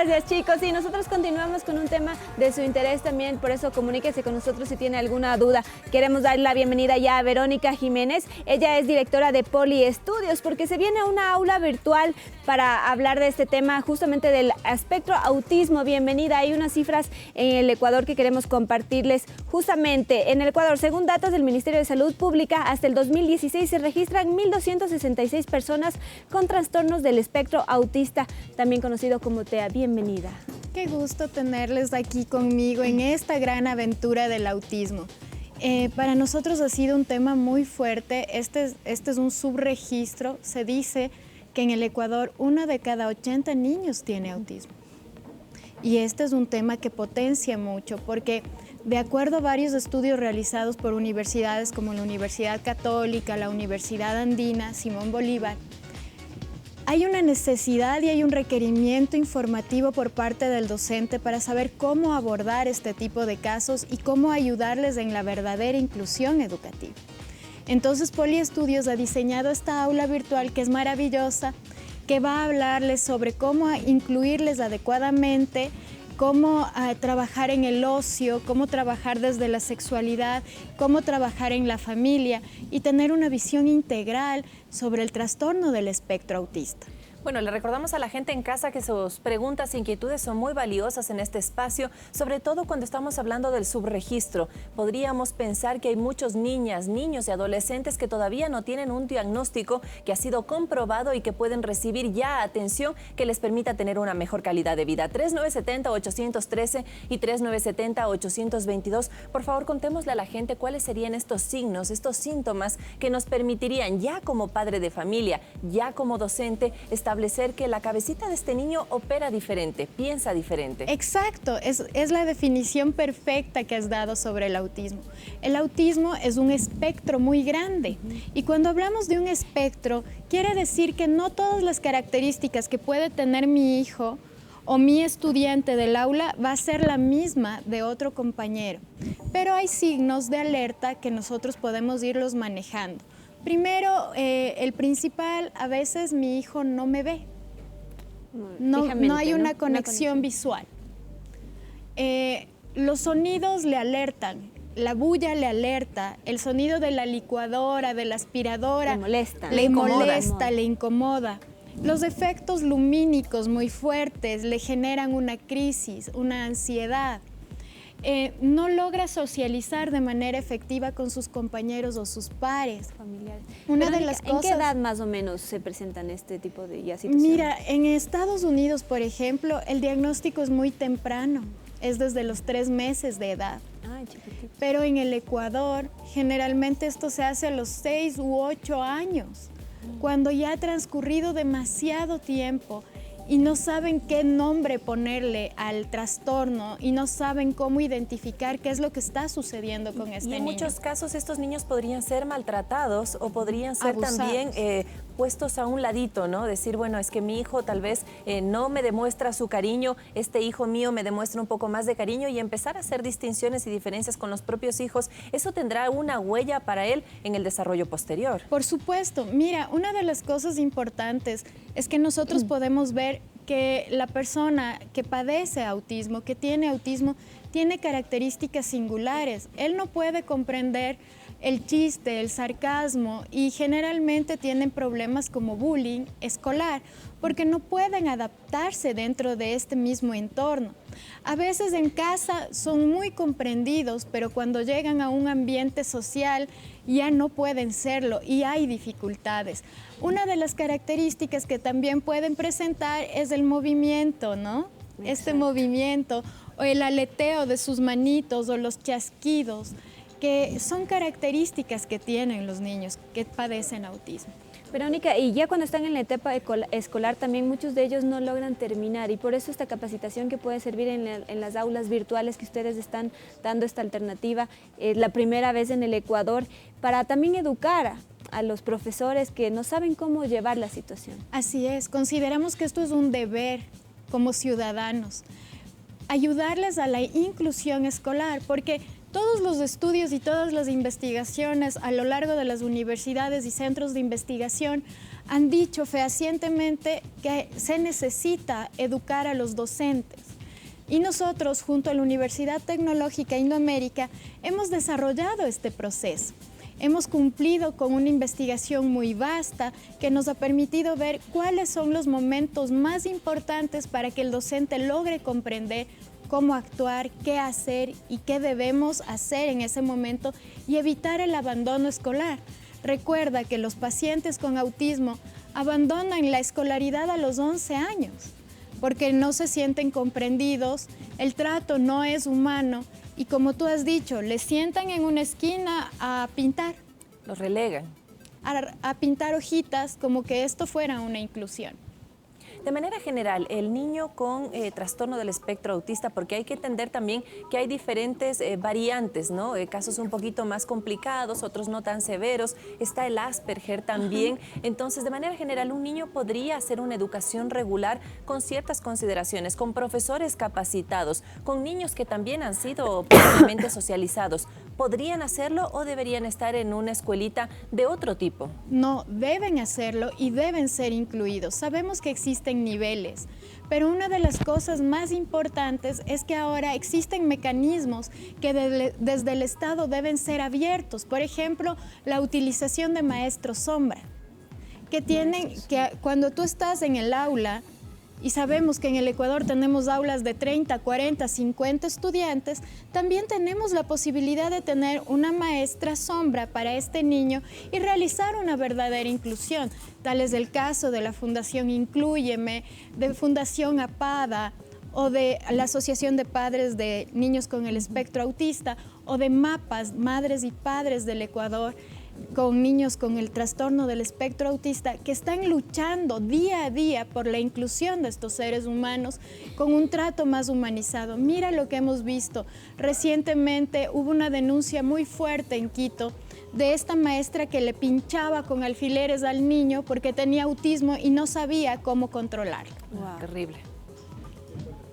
Gracias, chicos. Y nosotros continuamos con un tema de su interés también, por eso comuníquese con nosotros si tiene alguna duda. Queremos dar la bienvenida ya a Verónica Jiménez. Ella es directora de Poli Estudios, porque se viene una aula virtual para hablar de este tema, justamente del espectro autismo. Bienvenida. Hay unas cifras en el Ecuador que queremos compartirles. Justamente en el Ecuador, según datos del Ministerio de Salud Pública, hasta el 2016 se registran 1.266 personas con trastornos del espectro autista, también conocido como TEA. Bienvenida. Qué gusto tenerles aquí conmigo en esta gran aventura del autismo. Para nosotros ha sido un tema muy fuerte. Este es un subregistro. Se dice que en el Ecuador 1 de cada 80 niños tiene autismo. Y este es un tema que potencia mucho porque de acuerdo a varios estudios realizados por universidades como la Universidad Católica, la Universidad Andina, Simón Bolívar, hay una necesidad y hay un requerimiento informativo por parte del docente para saber cómo abordar este tipo de casos y cómo ayudarles en la verdadera inclusión educativa. Entonces, Poli Estudios ha diseñado esta aula virtual que es maravillosa, que va a hablarles sobre cómo incluirles adecuadamente, cómo trabajar en el ocio, cómo trabajar desde la sexualidad, cómo trabajar en la familia y tener una visión integral sobre el trastorno del espectro autista. Bueno, le recordamos a la gente en casa que sus preguntas e inquietudes son muy valiosas en este espacio, sobre todo cuando estamos hablando del subregistro. Podríamos pensar que hay muchos niñas, niños y adolescentes que todavía no tienen un diagnóstico que ha sido comprobado y que pueden recibir ya atención que les permita tener una mejor calidad de vida. 3970-813 y 3970-822. Por favor, contémosle a la gente cuáles serían estos signos, estos síntomas que nos permitirían ya como padre de familia, ya como docente, establecer que la cabecita de este niño opera diferente, piensa diferente. Exacto, es la definición perfecta que has dado sobre el autismo. El autismo es un espectro muy grande y cuando hablamos de un espectro, quiere decir que no todas las características que puede tener mi hijo o mi estudiante del aula va a ser la misma de otro compañero. Pero hay signos de alerta que nosotros podemos irlos manejando. Primero, el principal, a veces mi hijo no me ve. No hay una conexión visual. Los sonidos le alertan, la bulla le alerta, el sonido de la licuadora, de la aspiradora le molesta, le incomoda. Los efectos lumínicos muy fuertes le generan una crisis, una ansiedad. No logra socializar de manera efectiva con sus compañeros o sus pares. Familiares. Una de las cosas... ¿En qué edad más o menos se presentan este tipo de situaciones? Mira, en Estados Unidos, por ejemplo, el diagnóstico es muy temprano, es desde los 3 meses de edad. Ay, chiquitito. Pero en el Ecuador, generalmente esto se hace a los 6 u 8 años, cuando ya ha transcurrido demasiado tiempo y no saben qué nombre ponerle al trastorno y no saben cómo identificar qué es lo que está sucediendo con este niño. Y en muchos casos estos niños podrían ser maltratados o podrían ser también puestos a un ladito, ¿no? Decir, bueno, es que mi hijo tal vez no me demuestra su cariño, este hijo mío me demuestra un poco más de cariño y empezar a hacer distinciones y diferencias con los propios hijos. Eso tendrá una huella para él en el desarrollo posterior. Por supuesto. Mira, una de las cosas importantes es que nosotros podemos ver que la persona que padece autismo, que tiene autismo, tiene características singulares. Él no puede comprender el chiste, el sarcasmo y generalmente tienen problemas como bullying escolar porque no pueden adaptarse dentro de este mismo entorno. A veces en casa son muy comprendidos, pero cuando llegan a un ambiente social ya no pueden serlo y hay dificultades. Una de las características que también pueden presentar es el movimiento, ¿no? Exacto. Este movimiento o el aleteo de sus manitos o los chasquidos, que son características que tienen los niños que padecen autismo. Verónica, y ya cuando están en la etapa escolar también muchos de ellos no logran terminar y por eso esta capacitación que puede servir en las aulas virtuales que ustedes están dando esta alternativa, la primera vez en el Ecuador, para también educar a los profesores que no saben cómo llevar la situación. Así es, consideramos que esto es un deber como ciudadanos, ayudarles a la inclusión escolar, porque todos los estudios y todas las investigaciones a lo largo de las universidades y centros de investigación han dicho fehacientemente que se necesita educar a los docentes. Y nosotros, junto a la Universidad Tecnológica Indoamérica, hemos desarrollado este proceso. Hemos cumplido con una investigación muy vasta que nos ha permitido ver cuáles son los momentos más importantes para que el docente logre comprender cómo actuar, qué hacer y qué debemos hacer en ese momento y evitar el abandono escolar. Recuerda que los pacientes con autismo abandonan la escolaridad a los 11 años porque no se sienten comprendidos, el trato no es humano y como tú has dicho, les sientan en una esquina a pintar. Los relegan. A pintar hojitas como que esto fuera una inclusión. De manera general, el niño con trastorno del espectro autista, porque hay que entender también que hay diferentes variantes, ¿no? Casos un poquito más complicados, otros no tan severos. Está el Asperger también. Entonces, de manera general, un niño podría hacer una educación regular con ciertas consideraciones, con profesores capacitados, con niños que también han sido previamente socializados. ¿Podrían hacerlo o deberían estar en una escuelita de otro tipo? No, deben hacerlo y deben ser incluidos. Sabemos que existen niveles, pero una de las cosas más importantes es que ahora existen mecanismos que desde el Estado deben ser abiertos. Por ejemplo, la utilización de maestros sombra, que cuando tú estás en el aula, y sabemos que en el Ecuador tenemos aulas de 30, 40, 50 estudiantes, también tenemos la posibilidad de tener una maestra sombra para este niño y realizar una verdadera inclusión. Tal es el caso de la Fundación Inclúyeme, de Fundación APADA, o de la Asociación de Padres de Niños con el Espectro Autista, o de MAPAS, Madres y Padres del Ecuador, con niños con el trastorno del espectro autista, que están luchando día a día por la inclusión de estos seres humanos con un trato más humanizado. Mira lo que hemos visto. Recientemente hubo una denuncia muy fuerte en Quito de esta maestra que le pinchaba con alfileres al niño porque tenía autismo y no sabía cómo controlarlo. Wow. Terrible.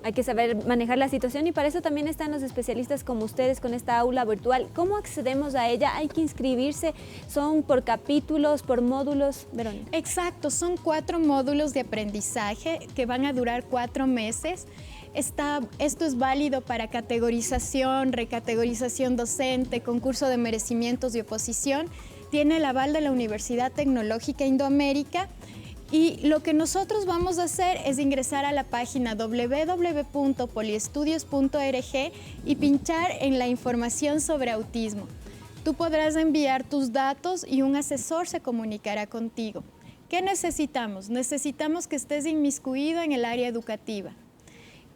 Hay que saber manejar la situación y para eso también están los especialistas como ustedes con esta aula virtual. ¿Cómo accedemos a ella? Hay que inscribirse. ¿Son por capítulos, por módulos? Verónica. Exacto, son 4 módulos de aprendizaje que van a durar 4 meses. Esto es válido para categorización, recategorización docente, concurso de merecimientos y oposición. Tiene el aval de la Universidad Tecnológica Indoamérica. Y lo que nosotros vamos a hacer es ingresar a la página www.poliestudios.org y pinchar en la información sobre autismo. Tú podrás enviar tus datos y un asesor se comunicará contigo. ¿Qué necesitamos? Necesitamos que estés inmiscuido en el área educativa,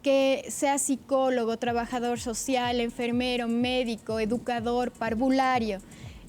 que seas psicólogo, trabajador social, enfermero, médico, educador, parvulario,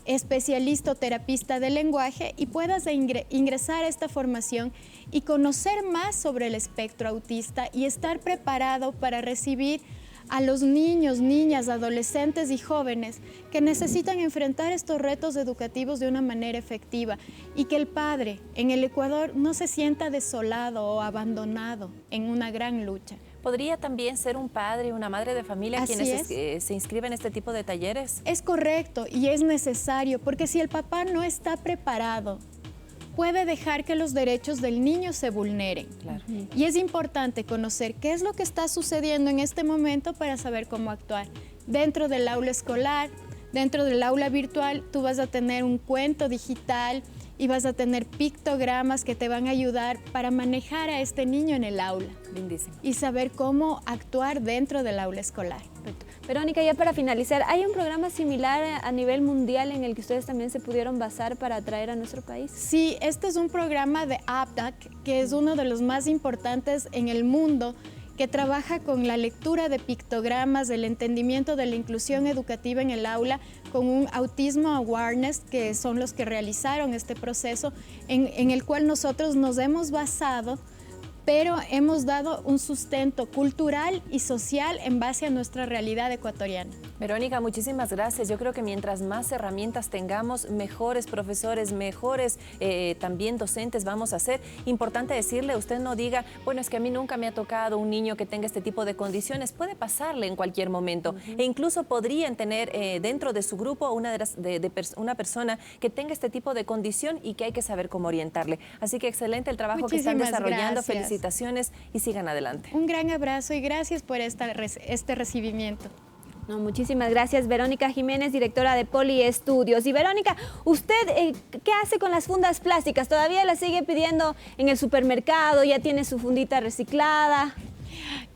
especialista o terapista del lenguaje y puedas ingresar a esta formación y conocer más sobre el espectro autista y estar preparado para recibir a los niños, niñas, adolescentes y jóvenes que necesitan enfrentar estos retos educativos de una manera efectiva y que el padre en el Ecuador no se sienta desolado o abandonado en una gran lucha. ¿Podría también ser un padre, una madre de familia Así quienes se inscriben en este tipo de talleres? Es correcto y es necesario porque si el papá no está preparado, puede dejar que los derechos del niño se vulneren. Claro. Y es importante conocer qué es lo que está sucediendo en este momento para saber cómo actuar. Dentro del aula escolar, dentro del aula virtual, tú vas a tener un cuento digital y vas a tener pictogramas que te van a ayudar para manejar a este niño en el aula. Lindísimo. Y saber cómo actuar dentro del aula escolar. Perfecto. Verónica, ya para finalizar, ¿hay un programa similar a nivel mundial en el que ustedes también se pudieron basar para atraer a nuestro país? Sí, este es un programa de APDAC, que es uno de los más importantes en el mundo, que trabaja con la lectura de pictogramas, el entendimiento de la inclusión educativa en el aula, con un Autismo Awareness, que son los que realizaron este proceso, en el cual nosotros nos hemos basado, pero hemos dado un sustento cultural y social en base a nuestra realidad ecuatoriana. Verónica, muchísimas gracias. Yo creo que mientras más herramientas tengamos, mejores profesores, mejores también docentes vamos a ser. Importante decirle, usted no diga, bueno, es que a mí nunca me ha tocado un niño que tenga este tipo de condiciones. Puede pasarle en cualquier momento. E incluso podrían tener dentro de su grupo una persona que tenga este tipo de condición y que hay que saber cómo orientarle. Así que excelente el trabajo que están desarrollando. Gracias. Felicitaciones y sigan adelante. Un gran abrazo y gracias por este recibimiento. No, muchísimas gracias, Verónica Jiménez, directora de Poli Estudios. Y Verónica, ¿usted qué hace con las fundas plásticas? ¿Todavía las sigue pidiendo en el supermercado? ¿Ya tiene su fundita reciclada?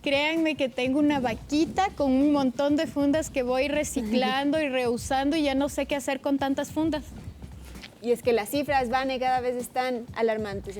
Créanme que tengo una vaquita con un montón de fundas que voy reciclando y reusando y ya no sé qué hacer con tantas fundas. Y es que las cifras, Vane, cada vez están alarmantes.